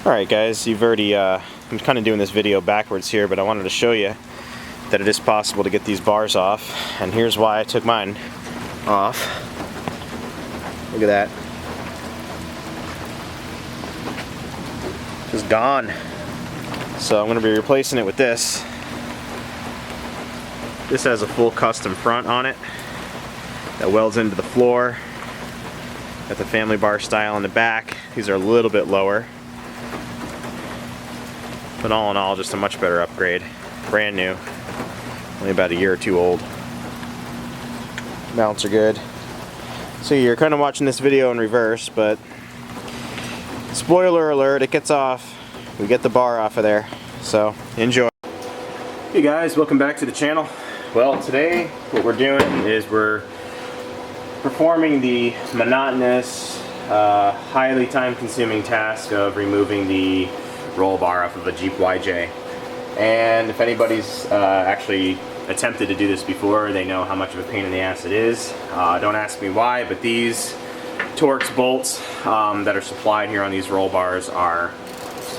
Alright guys, you've already, I'm kind of doing this video backwards here, but I wanted to show you that it is possible to get these bars off, and here's why I took mine off. Look at that. Just gone. So I'm going to be replacing it with this. This has a full custom front on it that welds into the floor. Got the family bar style in the back. These are a little bit lower. But all in all, just a much better upgrade. Brand new. Only about a year or two old. Mounts are good. So you're kind of watching this video in reverse, but spoiler alert, it gets off. We get the bar off of there. So enjoy. Hey guys, welcome back to the channel. Well, today what we're doing is we're performing the monotonous, highly time-consuming task of removing the roll bar off of a Jeep YJ. And if anybody's actually attempted to do this before, they know how much of a pain in the ass it is. Don't ask me why, but these Torx bolts that are supplied here on these roll bars are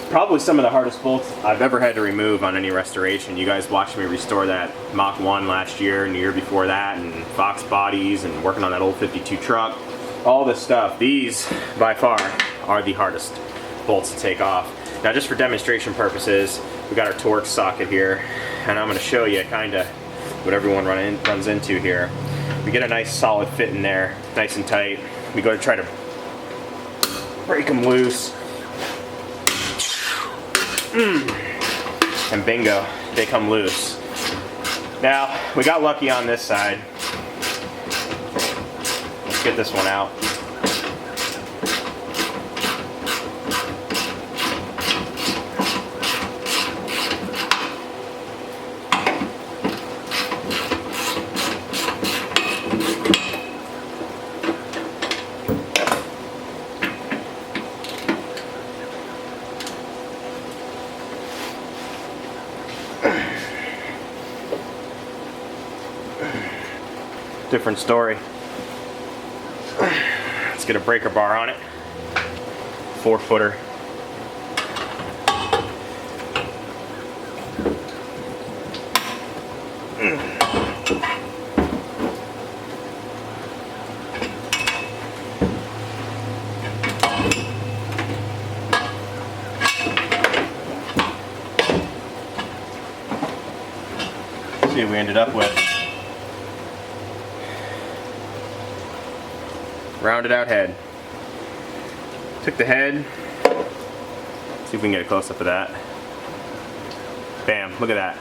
probably some of the hardest bolts I've ever had to remove on any restoration. You guys watched me restore that Mach 1 last year and the year before that, and Fox bodies, and working on that old 52 truck. All this stuff, these by far are the hardest bolts to take off. Now, just for demonstration purposes, we got our Torx socket here, and I'm going to show you kind of what everyone runs into here. We get a nice solid fit in there, nice and tight. We go to try to break them loose, and bingo, they come loose. Now, we got lucky on this side. Let's get this one out. Different story. Let's get a breaker bar on it. 4-footer. See what we ended up with. Rounded out head. Took the head. See if we can get a close up of that. Bam, look at that.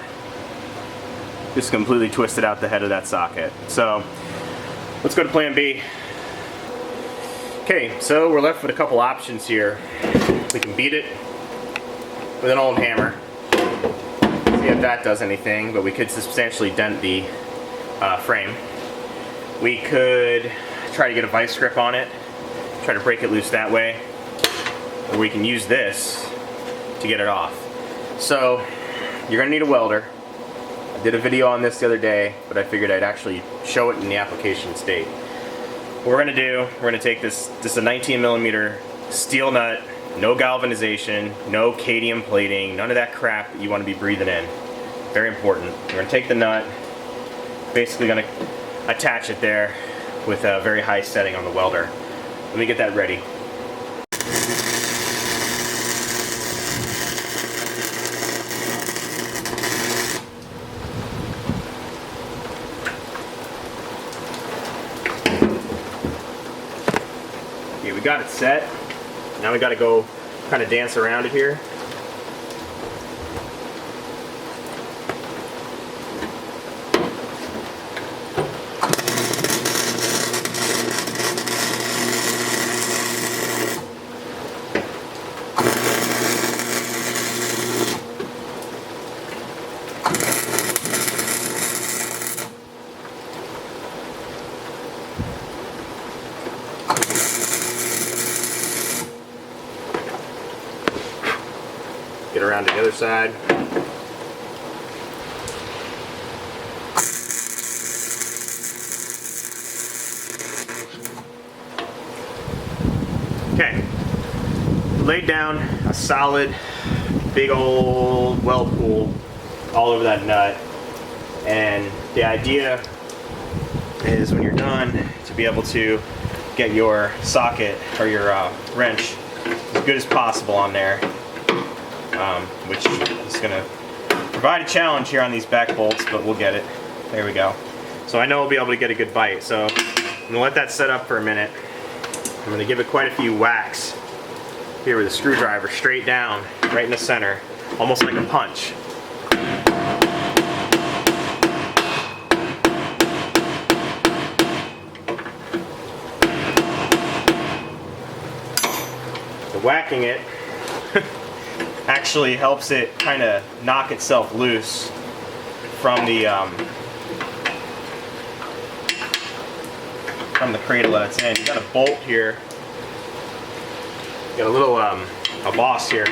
Just completely twisted out the head of that socket. So let's go to plan B. Okay, so we're left with a couple options here. We can beat it with an old hammer. See if that does anything, but we could substantially dent the frame. We could try to get a vice grip on it, try to break it loose that way, or we can use this to get it off. So you're going to need a welder. I did a video on this the other day, but I figured I'd actually show it in the application state. What we're going to do, we're going to take this is a 19mm steel nut, no galvanization, no cadmium plating, none of that crap that you want to be breathing in. Very important. We're going to take the nut, basically going to attach it there with a very high setting on the welder. Let me get that ready. Okay, we got it set. Now we got to go kind of dance around it here. Get around to the other side. Okay. laid down a solid, big old weld pool all over that nut. And the idea is when you're done to be able to get your socket or your wrench as good as possible on there, which is going to provide a challenge here on these back bolts, but we'll get it. There we go. So I know we'll be able to get a good bite. So I'm going to let that set up for a minute. I'm going to give it quite a few whacks here with a screwdriver straight down, right in the center, almost like a punch. The whacking it actually helps it kind of knock itself loose from the cradle that it's in. You got a bolt here. You got a little a boss here.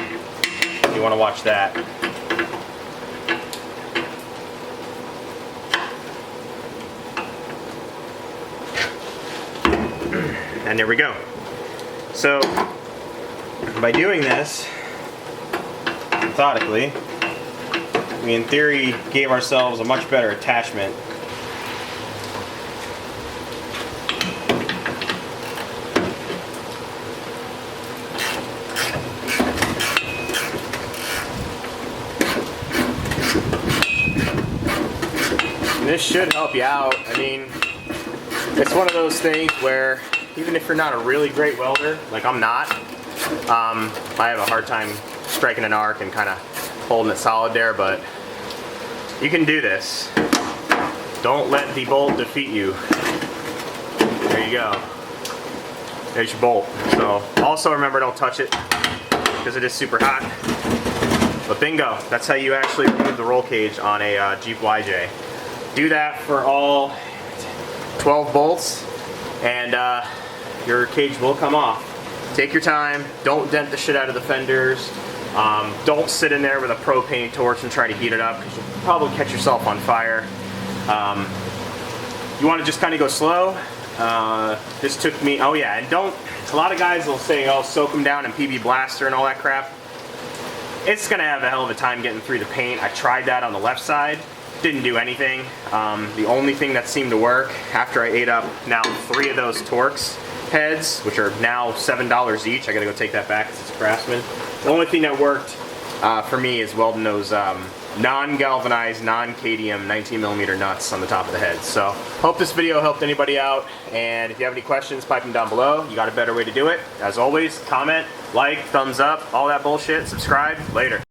You want to watch that. And there we go. So by doing this methodically, we in theory gave ourselves a much better attachment. And this should help you out. I mean, it's one of those things where even if you're not a really great welder, like I'm not, I have a hard time striking an arc and kind of holding it solid there, but you can do this. Don't let the bolt defeat you. There you go. There's your bolt. So also remember, don't touch it because it is super hot. But bingo, that's how you actually remove the roll cage on a Jeep YJ. Do that for all 12 bolts and your cage will come off. Take your time, don't dent the shit out of the fenders, don't sit in there with a propane torch and try to heat it up because you'll probably catch yourself on fire. You want to just kind of go slow. This took me, oh yeah, and don't, a lot of guys will say, oh, soak them down in PB Blaster and all that crap. It's going to have a hell of a time getting through the paint. I tried that on the left side, didn't do anything. The only thing that seemed to work after I ate up now 3 of those Torx heads, which are now $7 each. I gotta go take that back because it's a Craftsman. The only thing that worked for me is welding those non-galvanized, non-KDM 19mm nuts on the top of the head. So hope this video helped anybody out, and if you have any questions, pipe them down below. You got a better way to do it. As always, comment, like, thumbs up, all that bullshit, subscribe. Later.